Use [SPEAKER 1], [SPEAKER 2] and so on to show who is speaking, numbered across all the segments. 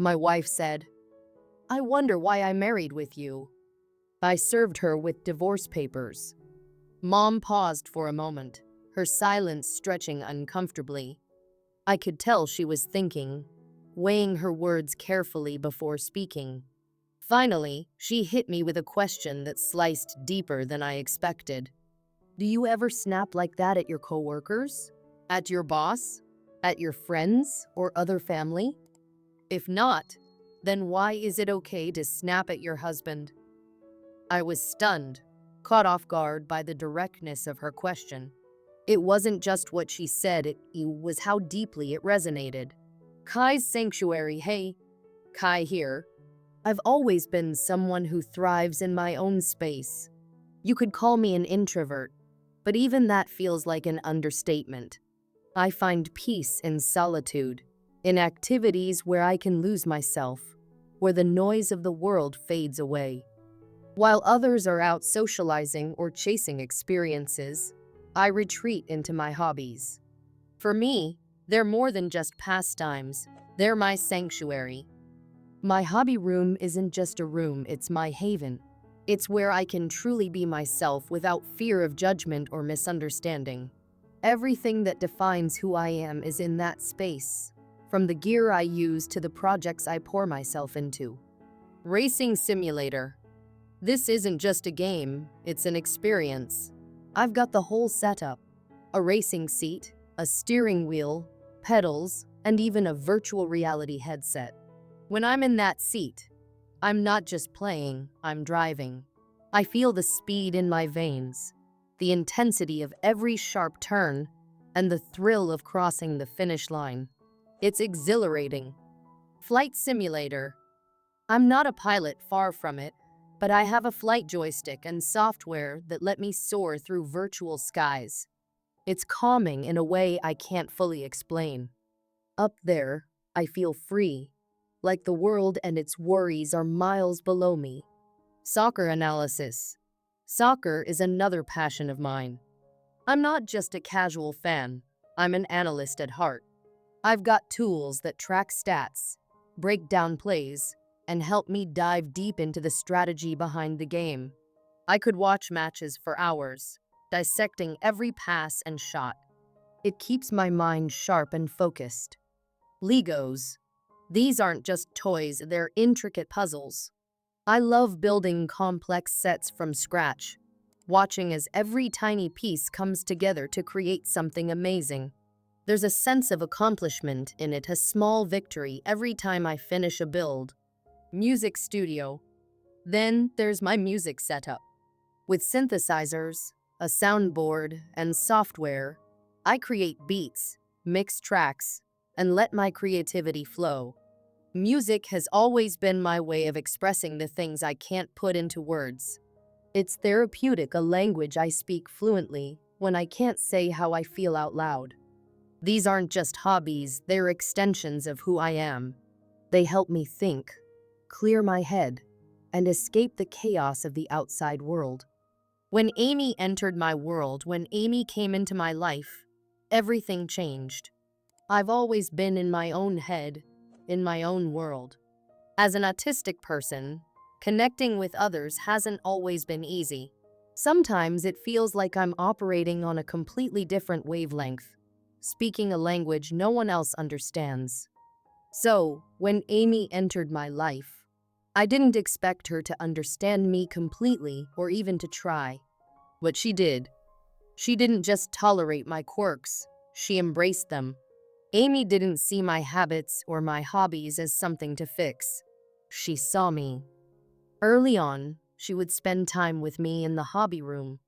[SPEAKER 1] My wife said, "I wonder why I married with you." I served her with divorce papers. Mom paused for a moment, her silence stretching uncomfortably. I could tell she was thinking, weighing her words carefully before speaking. Finally, she hit me with a question that sliced deeper than I expected. "Do you ever snap like that at your coworkers? At your boss? At your friends or other family? If not, then why is it okay to snap at your husband?" I was stunned, caught off guard by the directness of her question. It wasn't just what she said, it was how deeply it resonated. Kai's sanctuary, hey, Kai here. I've always been someone who thrives in my own space. You could call me an introvert, but even that feels like an understatement. I find peace in solitude, in activities where I can lose myself, where the noise of the world fades away. While others are out socializing or chasing experiences, I retreat into my hobbies. For me, they're more than just pastimes, they're my sanctuary. My hobby room isn't just a room, it's my haven. It's where I can truly be myself without fear of judgment or misunderstanding. Everything that defines who I am is in that space, from the gear I use to the projects I pour myself into. Racing simulator. This isn't just a game, it's an experience. I've got the whole setup. A racing seat, a steering wheel, pedals, and even a virtual reality headset. When I'm in that seat, I'm not just playing, I'm driving. I feel the speed in my veins, the intensity of every sharp turn, and the thrill of crossing the finish line. It's exhilarating. Flight simulator. I'm not a pilot, far from it, but I have a flight joystick and software that let me soar through virtual skies. It's calming in a way I can't fully explain. Up there, I feel free, like the world and its worries are miles below me. Soccer analysis. Soccer is another passion of mine. I'm not just a casual fan, I'm an analyst at heart. I've got tools that track stats, break down plays, and help me dive deep into the strategy behind the game. I could watch matches for hours, dissecting every pass and shot. It keeps my mind sharp and focused. Legos. These aren't just toys, they're intricate puzzles. I love building complex sets from scratch, watching as every tiny piece comes together to create something amazing. There's a sense of accomplishment in it, a small victory every time I finish a build. Music studio. Then there's my music setup. With synthesizers, a soundboard, and software, I create beats, mix tracks, and let my creativity flow. Music has always been my way of expressing the things I can't put into words. It's therapeutic, a language I speak fluently when I can't say how I feel out loud. These aren't just hobbies, they're extensions of who I am. They help me think, clear my head, and escape the chaos of the outside world. When Amy entered my world, when Amy came into my life, everything changed. I've always been in my own head, in my own world. As an autistic person, connecting with others hasn't always been easy. Sometimes it feels like I'm operating on a completely different wavelength, speaking a language no one else understands. So, when Amy entered my life, I didn't expect her to understand me completely or even to try. But she did. She didn't just tolerate my quirks, she embraced them. Amy didn't see my habits or my hobbies as something to fix. She saw me. Early on, she would spend time with me in the hobby room.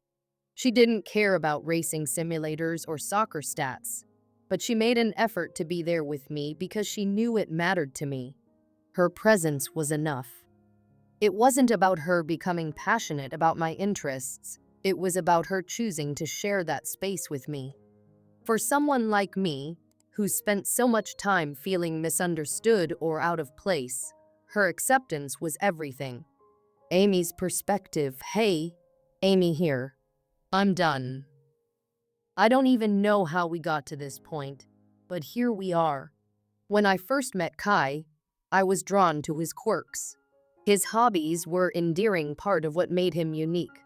[SPEAKER 1] She didn't care about racing simulators or soccer stats, but she made an effort to be there with me because she knew it mattered to me. Her presence was enough. It wasn't about her becoming passionate about my interests, it was about her choosing to share that space with me. For someone like me, who spent so much time feeling misunderstood or out of place, her acceptance was everything. Amy's perspective, hey, Amy here. I'm done. I don't even know how we got to this point, but here we are. When I first met Kai, I was drawn to his quirks. His hobbies were an endearing part of what made him unique.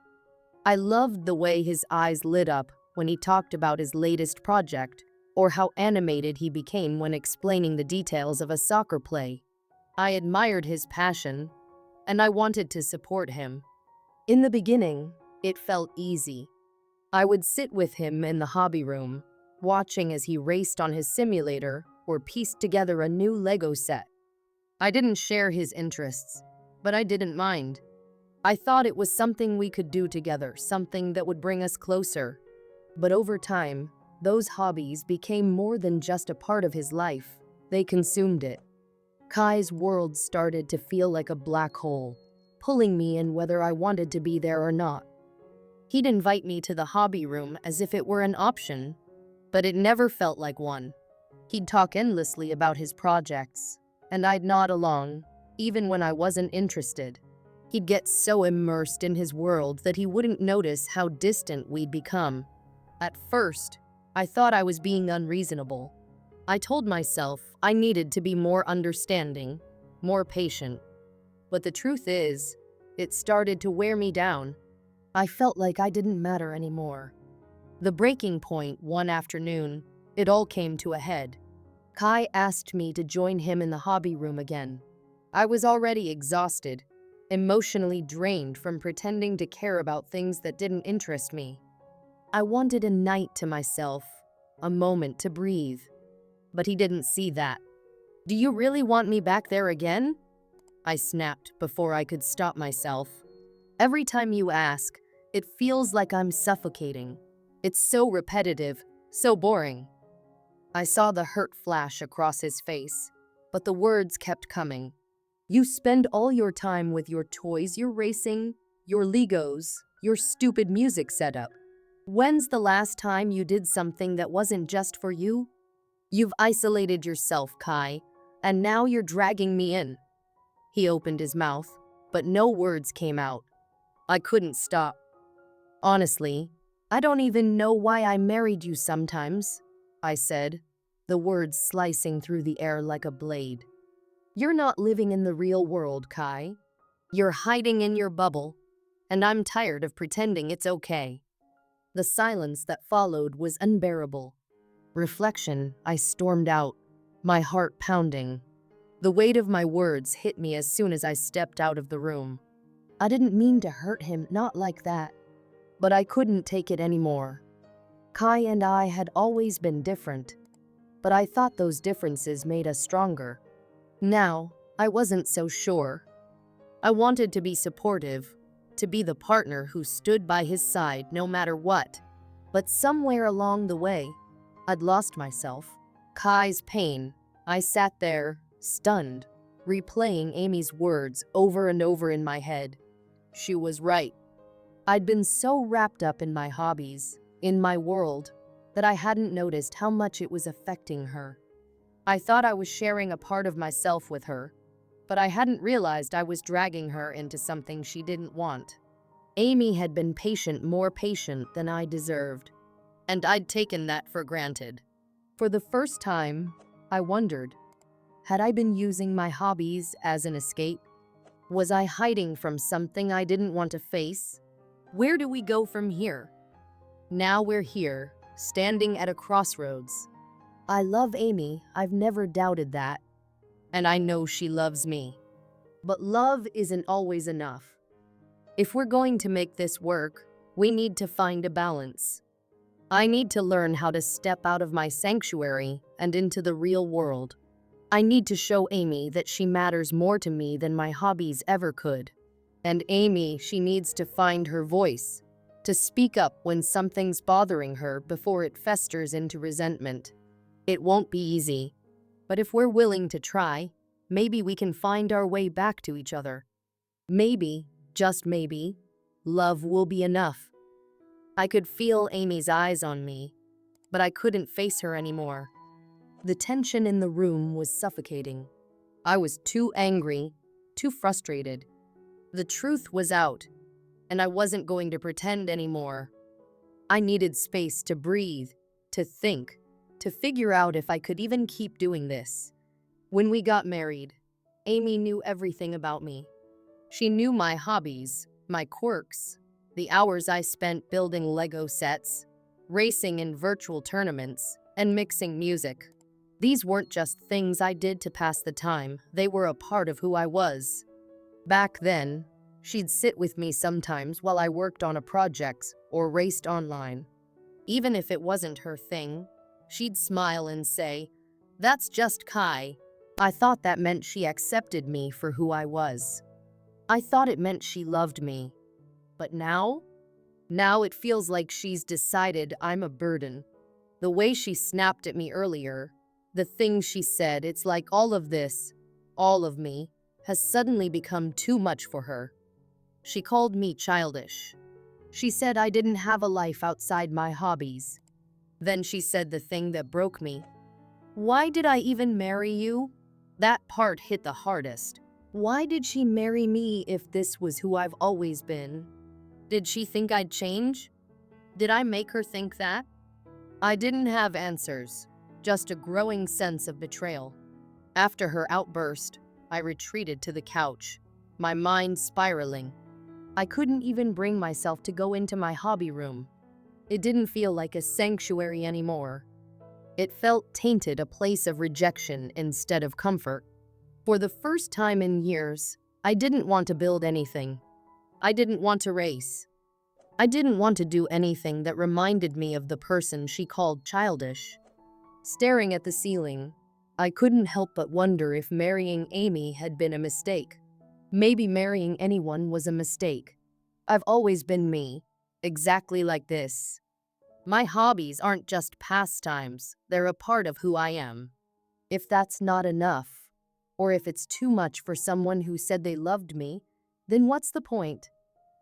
[SPEAKER 1] I loved the way his eyes lit up when he talked about his latest project, or how animated he became when explaining the details of a soccer play. I admired his passion, and I wanted to support him. In the beginning, it felt easy. I would sit with him in the hobby room, watching as he raced on his simulator or pieced together a new Lego set. I didn't share his interests, but I didn't mind. I thought it was something we could do together, something that would bring us closer. But over time, those hobbies became more than just a part of his life. They consumed it. Kai's world started to feel like a black hole, pulling me in whether I wanted to be there or not. He'd invite me to the hobby room as if it were an option, but it never felt like one. He'd talk endlessly about his projects, and I'd nod along, even when I wasn't interested. He'd get so immersed in his world that he wouldn't notice how distant we'd become. At first, I thought I was being unreasonable. I told myself I needed to be more understanding, more patient. But the truth is, it started to wear me down. I felt like I didn't matter anymore. The breaking point one afternoon, it all came to a head. Kai asked me to join him in the hobby room again. I was already exhausted, emotionally drained from pretending to care about things that didn't interest me. I wanted a night to myself, a moment to breathe. But he didn't see that. "Do you really want me back there again?" I snapped before I could stop myself. "Every time you ask, it feels like I'm suffocating. It's so repetitive, so boring." I saw the hurt flash across his face, but the words kept coming. "You spend all your time with your toys, your racing, your Legos, your stupid music setup. When's the last time you did something that wasn't just for you? You've isolated yourself, Kai, and now you're dragging me in." He opened his mouth, but no words came out. I couldn't stop. "Honestly, I don't even know why I married you sometimes," I said, the words slicing through the air like a blade. "You're not living in the real world, Kai. You're hiding in your bubble, and I'm tired of pretending it's okay." The silence that followed was unbearable. Reflection, I stormed out, my heart pounding. The weight of my words hit me as soon as I stepped out of the room. I didn't mean to hurt him, not like that. But I couldn't take it anymore. Kai and I had always been different, but I thought those differences made us stronger. Now, I wasn't so sure. I wanted to be supportive, to be the partner who stood by his side no matter what. But somewhere along the way, I'd lost myself. Kai's pain. I sat there, stunned, replaying Amy's words over and over in my head. She was right. I'd been so wrapped up in my hobbies, in my world, that I hadn't noticed how much it was affecting her. I thought I was sharing a part of myself with her, but I hadn't realized I was dragging her into something she didn't want. Amy had been patient, more patient than I deserved, and I'd taken that for granted. For the first time, I wondered, had I been using my hobbies as an escape? Was I hiding from something I didn't want to face? Where do we go from here? Now we're here, standing at a crossroads. I love Amy, I've never doubted that. And I know she loves me. But love isn't always enough. If we're going to make this work, we need to find a balance. I need to learn how to step out of my sanctuary and into the real world. I need to show Amy that she matters more to me than my hobbies ever could. And Amy, she needs to find her voice, to speak up when something's bothering her before it festers into resentment. It won't be easy, but if we're willing to try, maybe we can find our way back to each other. Maybe, just maybe, love will be enough. I could feel Amy's eyes on me, but I couldn't face her anymore. The tension in the room was suffocating. I was too angry, too frustrated. The truth was out, and I wasn't going to pretend anymore. I needed space to breathe, to think, to figure out if I could even keep doing this. When we got married, Amy knew everything about me. She knew my hobbies, my quirks, the hours I spent building Lego sets, racing in virtual tournaments, and mixing music. These weren't just things I did to pass the time, they were a part of who I was. Back then, she'd sit with me sometimes while I worked on a project or raced online. Even if it wasn't her thing, she'd smile and say, "That's just Kai." I thought that meant she accepted me for who I was. I thought it meant she loved me. But now? Now it feels like she's decided I'm a burden. The way she snapped at me earlier, the things she said, it's like all of this, all of me, has suddenly become too much for her. She called me childish. She said I didn't have a life outside my hobbies. Then she said the thing that broke me. Why did I even marry you? That part hit the hardest. Why did she marry me if this was who I've always been? Did she think I'd change? Did I make her think that? I didn't have answers, just a growing sense of betrayal. After her outburst, I retreated to the couch, my mind spiraling. I couldn't even bring myself to go into my hobby room. It didn't feel like a sanctuary anymore. It felt tainted, a place of rejection instead of comfort. For the first time in years, I didn't want to build anything. I didn't want to race. I didn't want to do anything that reminded me of the person she called childish. Staring at the ceiling, I couldn't help but wonder if marrying Amy had been a mistake. Maybe marrying anyone was a mistake. I've always been me, exactly like this. My hobbies aren't just pastimes, they're a part of who I am. If that's not enough, or if it's too much for someone who said they loved me, then what's the point?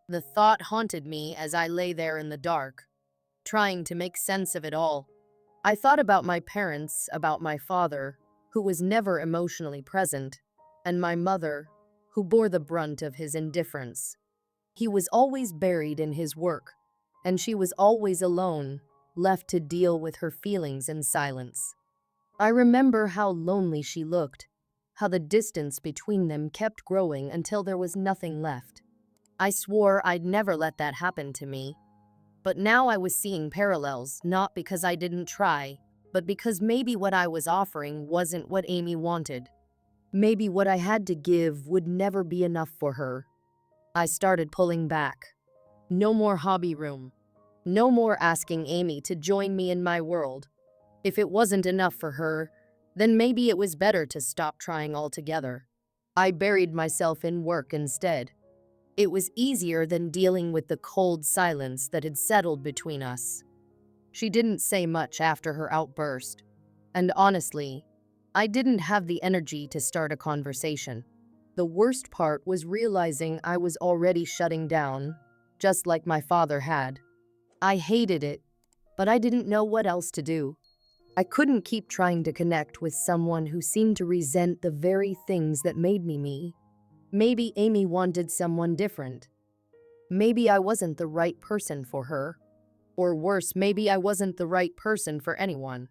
[SPEAKER 1] The thought haunted me as I lay there in the dark, trying to make sense of it all. I thought about my parents, about my father, who was never emotionally present, and my mother, who bore the brunt of his indifference. He was always buried in his work, and she was always alone, left to deal with her feelings in silence. I remember how lonely she looked, how the distance between them kept growing until there was nothing left. I swore I'd never let that happen to me. But now I was seeing parallels, not because I didn't try, but because maybe what I was offering wasn't what Amy wanted. Maybe what I had to give would never be enough for her. I started pulling back. No more hobby room. No more asking Amy to join me in my world. If it wasn't enough for her, then maybe it was better to stop trying altogether. I buried myself in work instead. It was easier than dealing with the cold silence that had settled between us. She didn't say much after her outburst, and honestly, I didn't have the energy to start a conversation. The worst part was realizing I was already shutting down, just like my father had. I hated it, but I didn't know what else to do. I couldn't keep trying to connect with someone who seemed to resent the very things that made me me. Maybe Amy wanted someone different. Maybe I wasn't the right person for her. Or worse, maybe I wasn't the right person for anyone.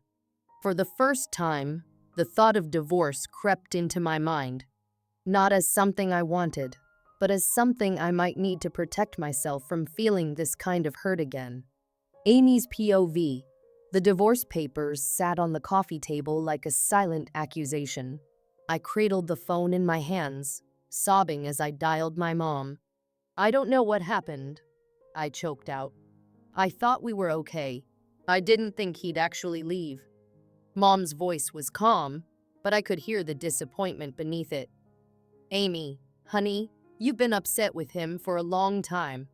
[SPEAKER 1] For the first time, the thought of divorce crept into my mind. Not as something I wanted, but as something I might need to protect myself from feeling this kind of hurt again. Amy's POV. The divorce papers sat on the coffee table like a silent accusation. I cradled the phone in my hands, sobbing as I dialed my mom. "I don't know what happened," I choked out. "I thought we were okay. I didn't think he'd actually leave." Mom's voice was calm, but I could hear the disappointment beneath it. "Amy, honey, you've been upset with him for a long time.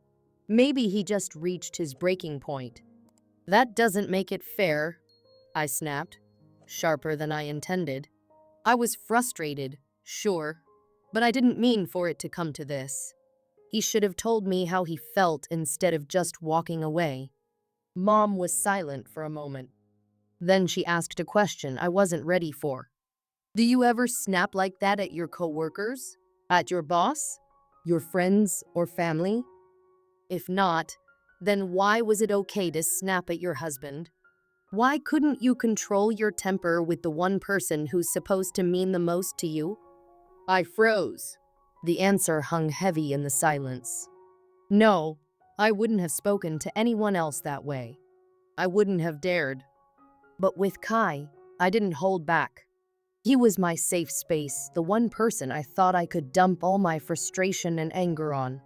[SPEAKER 1] Maybe he just reached his breaking point." "That doesn't make it fair," I snapped, sharper than I intended. I was frustrated, sure, but I didn't mean for it to come to this. He should have told me how he felt instead of just walking away. Mom was silent for a moment. Then she asked a question I wasn't ready for. "Do you ever snap like that at your coworkers? At your boss? Your friends or family? If not, then why was it okay to snap at your husband? Why couldn't you control your temper with the one person who's supposed to mean the most to you?" I froze. The answer hung heavy in the silence. No, I wouldn't have spoken to anyone else that way. I wouldn't have dared. But with Kai, I didn't hold back. He was my safe space, the one person I thought I could dump all my frustration and anger on.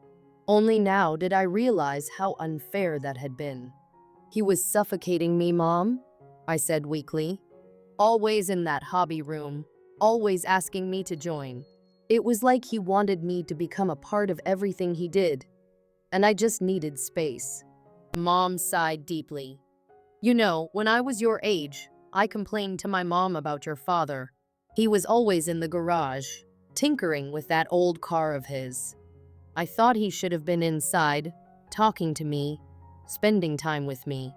[SPEAKER 1] Only now did I realize how unfair that had been. He was suffocating me, Mom, I said weakly. Always in that hobby room, always asking me to join. It was like he wanted me to become a part of everything he did, and I just needed space. Mom sighed deeply. You know, when I was your age, I complained to my mom about your father. He was always in the garage, tinkering with that old car of his. I thought he should have been inside, talking to me, spending time with me.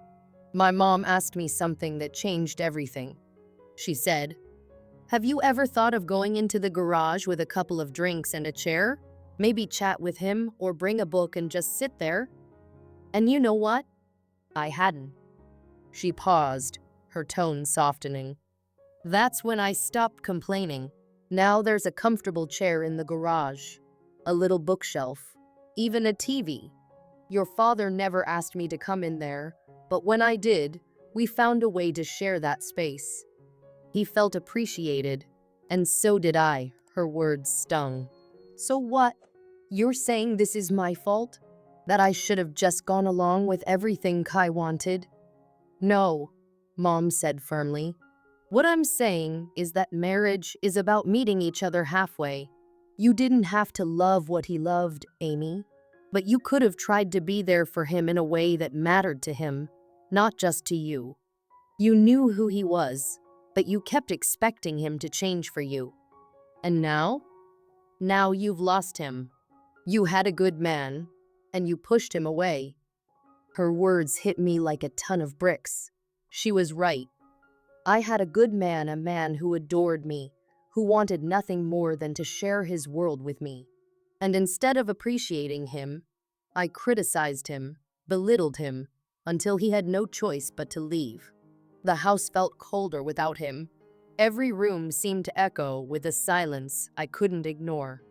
[SPEAKER 1] My mom asked me something that changed everything. She said, "Have you ever thought of going into the garage with a couple of drinks and a chair? Maybe chat with him or bring a book and just sit there?" And you know what? I hadn't. She paused, her tone softening. That's when I stopped complaining. Now there's a comfortable chair in the garage, a little bookshelf, even a TV. Your father never asked me to come in there, but when I did, we found a way to share that space. He felt appreciated, and so did I. Her words stung. So what? You're saying this is my fault? That I should have just gone along with everything Kai wanted? No, Mom said firmly. What I'm saying is that marriage is about meeting each other halfway. You didn't have to love what he loved, Amy, but you could have tried to be there for him in a way that mattered to him, not just to you. You knew who he was, but you kept expecting him to change for you. And now? Now you've lost him. You had a good man, and you pushed him away. Her words hit me like a ton of bricks. She was right. I had a good man, a man who adored me, who wanted nothing more than to share his world with me. And instead of appreciating him, I criticized him, belittled him, until he had no choice but to leave. The house felt colder without him. Every room seemed to echo with a silence I couldn't ignore.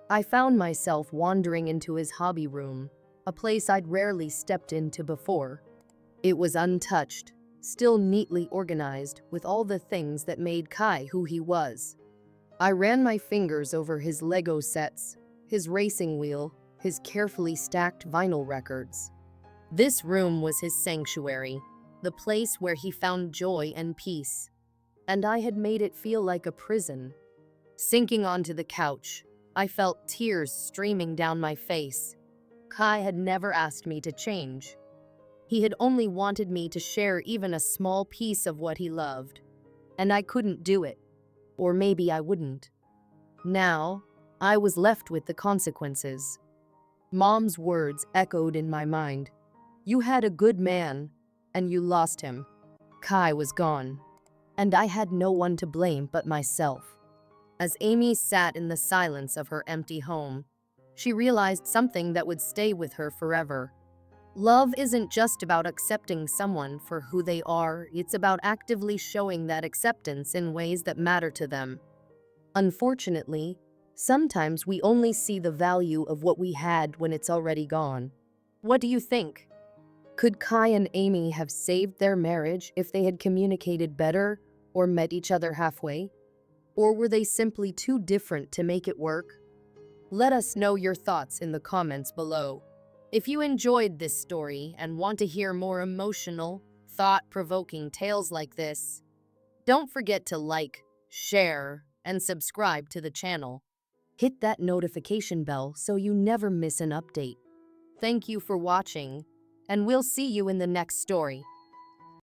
[SPEAKER 1] I found myself wandering into his hobby room, a place I'd rarely stepped into before. It was untouched, still neatly organized with all the things that made Kai who he was. I ran my fingers over his Lego sets, his racing wheel, his carefully stacked vinyl records. This room was his sanctuary, the place where he found joy and peace. And I had made it feel like a prison. Sinking onto the couch, I felt tears streaming down my face. Kai had never asked me to change. He had only wanted me to share even a small piece of what he loved. And I couldn't do it. Or maybe I wouldn't. Now, I was left with the consequences. Mom's words echoed in my mind. You had a good man, and you lost him. Kai was gone, and I had no one to blame but myself. As Amy sat in the silence of her empty home, she realized something that would stay with her forever. Love isn't just about accepting someone for who they are, it's about actively showing that acceptance in ways that matter to them. Unfortunately, sometimes we only see the value of what we had when it's already gone. What do you think? Could Kai and Amy have saved their marriage if they had communicated better or met each other halfway? Or were they simply too different to make it work? Let us know your thoughts in the comments below. If you enjoyed this story and want to hear more emotional, thought-provoking tales like this, don't forget to like, share, and subscribe to the channel. Hit that notification bell so you never miss an update. Thank you for watching, and we'll see you in the next story.